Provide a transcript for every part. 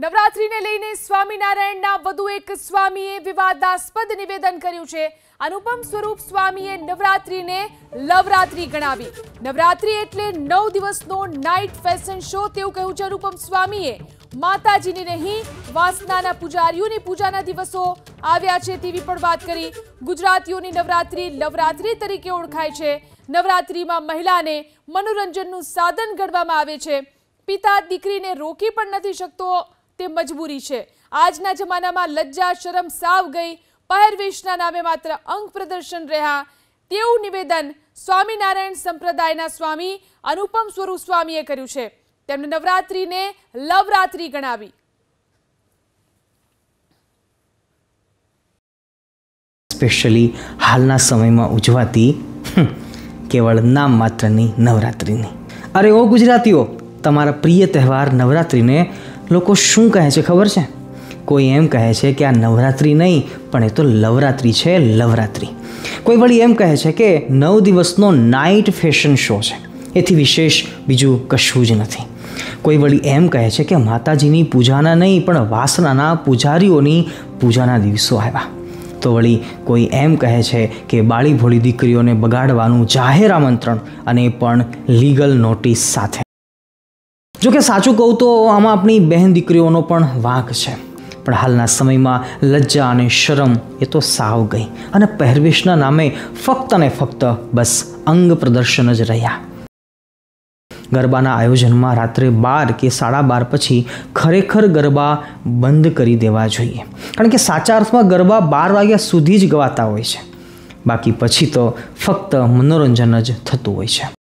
નવરાત્રીને લઈને સ્વામિનારાયણના વધુ એક સ્વામીએ વિવાદાસ્પદ નિવેદન કર્યું છે। અનુપમ સ્વરૂપ સ્વામીએ નવરાત્રીને લવરાત્રી ગણાવી। નવરાત્રી એટલે 9 દિવસનો નાઇટ ફેશન શો તેવું કહ્યું છે અનુપમ સ્વામીએ। માતાજીની નહીં વાસનાના પૂજારીઓની પૂજાના દિવસો આવ્યા છે તેવી પણ વાત કરી। ગુજરાતીઓની નવરાત્રી લવરાત્રી તરીકે ઓળખાય છે। નવરાત્રીમાં મહિલાને મનોરંજનનું સાધન ગણવામાં આવે છે। પિતા દીકરીને રોકી પણ નથી શકતો તે મજબૂરી છે। આજના જમાનામાં લજ્જા શરમ સાવ ગઈ, પહેરવેશના નામે માત્ર અંગ પ્રદર્શન રહ્યા તેવું નિવેદન સ્વામિનારાયણ સંપ્રદાયના સ્વામી અનુપમ સ્વરૂપ સ્વામીએ કર્યું છે। તેમણે નવરાત્રીને લવરાત્રી ગણાવી। સ્પેશિયલી હાલના સમયમાં ઉજવાતી કેવળ નામ માત્રની નવરાત્રિની। અરે ઓ ગુજરાતીઓ, તમારા પ્રિય તહેવાર નવરાત્રિને લોકો શું કહે છે ખબર છે? કોઈ એમ કહે છે કે આ નવરાત્રિ નહીં પણ એ તો લવરાત્રિ છે, લવરાત્રિ। કોઈ વળી એમ કહે છે કે 9 દિવસનો નાઇટ ફેશન શો છે, એથી વિશેષ બીજું કશું જ નથી। કોઈ વળી એમ કહે છે કે માતાજીની પૂજાના નહીં પણ વાસનાના પૂજારીઓની પૂજાના દિવસો આવ્યા। તો વળી કોઈ એમ કહે છે કે બાળી ભોળી દીકરીઓને બગાડવાનું જાહેર આમંત્રણ, અને એ પણ લીગલ નોટિસ સાથે। જો કે સાચું કહું તો આમાં આપણી બહેન દીકરીઓનો પણ વાંક છે, પણ હાલના સમયમાં લજ્જા અને શરમ એ તો સાવ ગઈ, અને પહેરવેશના નામે ફક્ત ને ફક્ત બસ અંગ પ્રદર્શન જ રહ્યા। ગરબાના આયોજનમાં રાત્રે 12 કે 12:30 પછી ખરેખર ગરબા બંધ કરી દેવા જોઈએ, કારણ કે સાચા અર્થમાં ગરબા 12 વાગ્યા સુધી જ ગવાતા હોય છે, બાકી પછી તો ફક્ત મનોરંજન જ થતું હોય છે।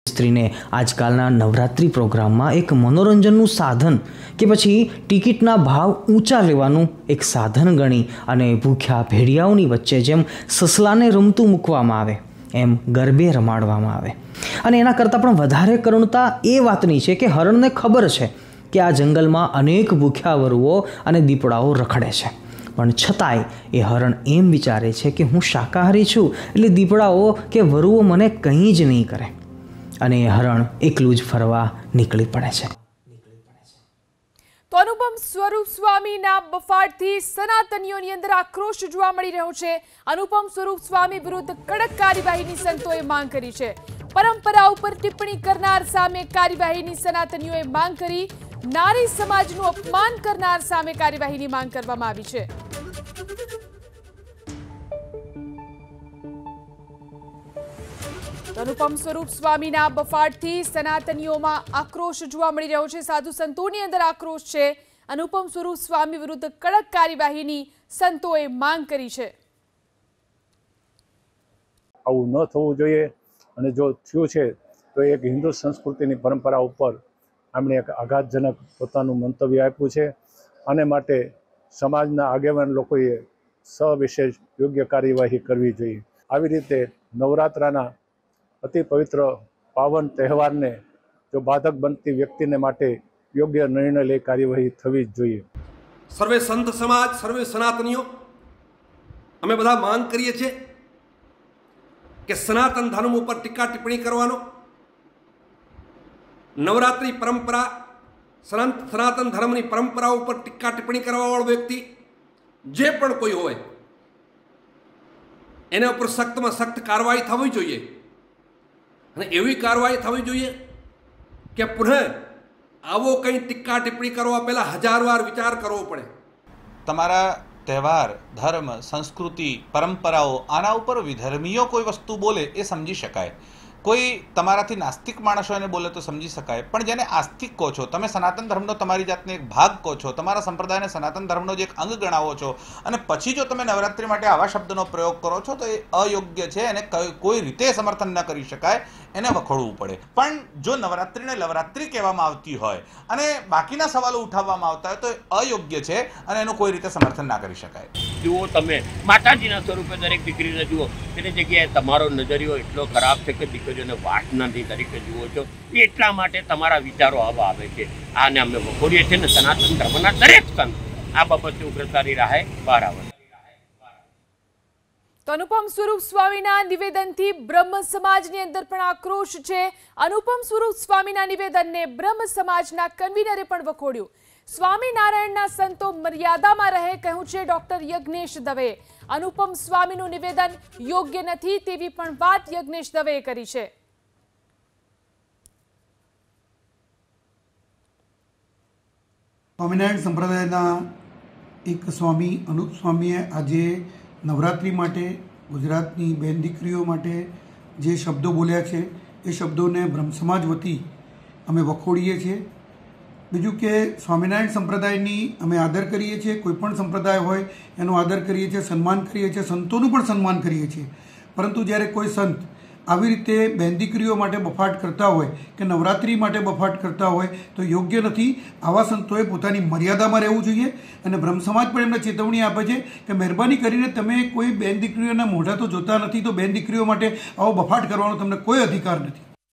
સ્ત્રીને આજકાલના નવરાત્રિ પ્રોગ્રામમાં એક મનોરંજનનું સાધન કે પછી ટિકિટના ભાવ ઊંચા લેવાનું એક સાધન ગણી અને ભૂખ્યા ભેડિયાઓની વચ્ચે જેમ સસલાને રમતું મૂકવામાં આવે એમ ગરબે રમાડવામાં આવે। અને એના કરતાં પણ વધારે કરુણતા એ વાતની છે કે હરણને ખબર છે કે આ જંગલમાં અનેક ભૂખ્યા વરુઓ અને દીપડાઓ રખડે છે, પણ છતાંય એ હરણ એમ વિચારે છે કે હું શાકાહારી છું એટલે દીપડાઓ કે વરુઓ મને કંઈ જ નહીં કરે, અને એ હરણ એકલું જ ફરવા નીકળી પડે છે। તો અનુપમ સ્વરૂપ સ્વામીના બફાટથી સનાતનીઓની અંદર આક્રોશ જોવા મળી રહ્યો છે। અનુપમ સ્વરૂપ સ્વામી વિરુદ્ધ કડક કાર્યવાહીની સંતોએ માંગ કરી છે। પરંપરા ઉપર ટિપ્પણી કરનાર સામે કાર્યવાહીની સનાતનીઓએ માંગ કરી। નારી સમાજનું અપમાન કરનાર સામે કાર્યવાહીની માંગ કરવામાં આવી છે। અનુપમ સ્વરૂપ સ્વામીના બફાટથી સનાતનીઓમાં આક્રોશ જોવા મળી રહ્યો છે। સાધુ સંતોની અંદર આક્રોશ છે। અનુપમ સ્વરૂપ સ્વામી વિરુદ્ધ કડક કાર્યવાહીની સંતોએ માંગ કરી છે। આવું ન થવું જોઈએ, અને જો થયું છે તો એક હિન્દુ સંસ્કૃતિની પરંપરા ઉપર એમણે એક આઘાતજનક પોતાનું મંતવ્ય આપ્યું છે, અને માટે સમાજના આગેવાન લોકોએ સવિશેષ યોગ્ય કાર્યવાહી કરવી જોઈએ। આવી રીતે નવરાત્રાના અતિ પવિત્ર પાવન તહેવારને જો બાધક બનતી વ્યક્તિને માટે યોગ્ય નિર્ણય લઈ કાર્યવાહી થવી જ જોઈએ। સર્વે સંત સમાજ, સર્વે સનાતનીઓ અમે બધા માંગ કરીએ છીએ કે સનાતન ધર્મ ઉપર ટીકા ટિપ્પણી કરવાનો, નવરાત્રિ પરંપરા, સનાતન ધર્મની પરંપરા ઉપર ટીકા ટિપ્પણી કરવાવાળો વ્યક્તિ જે પણ કોઈ હોય એના ઉપર સખ્તમાં સખ્ત કાર્યવાહી થવી જોઈએ, અને એવી કાર્યવાહી થવી જોઈએ કે પુનઃ આવો કંઈ ટીકા ટિપ્પણી કરવા પહેલાં 1000 વાર વિચાર કરવો પડે। તમારા તહેવાર, ધર્મ, સંસ્કૃતિ, પરંપરાઓ, આના ઉપર વિધર્મીઓ કોઈ વસ્તુ બોલે એ સમજી શકાય, કોઈ તમારાથી નાસ્તિક માણસો એને બોલે તો સમજી શકાય, પણ જેને આસ્તિક કહો છો, તમે સનાતન ધર્મનો તમારી જાતને એક ભાગ કહો છો, તમારા સંપ્રદાયને સનાતન ધર્મનો જે એક અંગ ગણાવો છો, અને પછી જો તમે નવરાત્રિ માટે આવા શબ્દનો પ્રયોગ કરો છો તો એ અયોગ્ય છે, એને કોઈ રીતે સમર્થન ન કરી શકાય, એને વખોડવું પડે। પણ જો નવરાત્રિને લવરાત્રિ કહેવામાં આવતી હોય અને બાકીના સવાલો ઉઠાવવામાં આવતા હોય તો એ અયોગ્ય છે, અને એનું કોઈ રીતે સમર્થન ના કરી શકાય। જુઓ, તમે માતાજીના સ્વરૂપે દરેક દીકરીને જુઓ, તેની જગ્યાએ તમારો નજરિયો એટલો ખરાબ છે કે દીકરીઓને વાસનાથી તરીકે જુઓ છો, એટલા માટે તમારા વિચારો આવા આવે છે। આને અમે વખોડીએ છીએ ને સનાતન ધર્મના દરેક સંત આ બાબતે ઉગ્રતાની રાહે બહાર આવે। તો અનુપમ સ્વરૂપ સ્વામીના નિવેદનથી બ્રહ્મ સમાજની અંદર પણ આક્રોશ છે. અનુપમ સ્વરૂપ સ્વામીના નિવેદનને બ્રહ્મ સમાજના કન્વીનરે પણ વખોડ્યું. સ્વામિનારાયણના સંતો મર્યાદામાં રહે કહ્યું છે ડોક્ટર યજ્ઞેશ દવે. અનુપમ સ્વામીનું નિવેદન યોગ્ય નથી તેવી પણ વાત યજ્ઞેશ દવેએ કરી છે. સ્વામિનારાયણ સંપ્રદાયના એક સ્વામી અનુપ સ્વામીએ આજે નવરાત્રિ માટે ગુજરાતની બેન દીકરીઓ માટે જે શબ્દો બોલ્યા છે એ શબ્દોને બ્રહ્મ સમાજ વતી અમે વખોડીએ છીએ. બીજું કે સ્વામિનારાયણ સંપ્રદાયની અમે આદર કરીએ છીએ, કોઈ પણ સંપ્રદાય હોય એનો આદર કરીએ છીએ, સન્માન કરીએ છીએ, સંતોનું પણ સન્માન કરીએ છીએ. પરંતુ જ્યારે કોઈ સંત આવી રીતે બેન દીકરીઓ માટે બફાટ કરતા હોય કે નવરાત્રિ માટે બફાટ કરતા હોય તો યોગ્ય નથી. આવા સંતોએ પોતાની મર્યાદામાં રહેવું જોઈએ અને બ્રહ્મ સમાજ પણ એમને ચેતવણી આપે છે કે મહેરબાની કરીને તમે કોઈ બેન દીકરીઓના મોઢા તો જોતા નથી, તો બેન દીકરીઓ માટે આવો બફાટ કરવાનો તમને કોઈ અધિકાર નથી.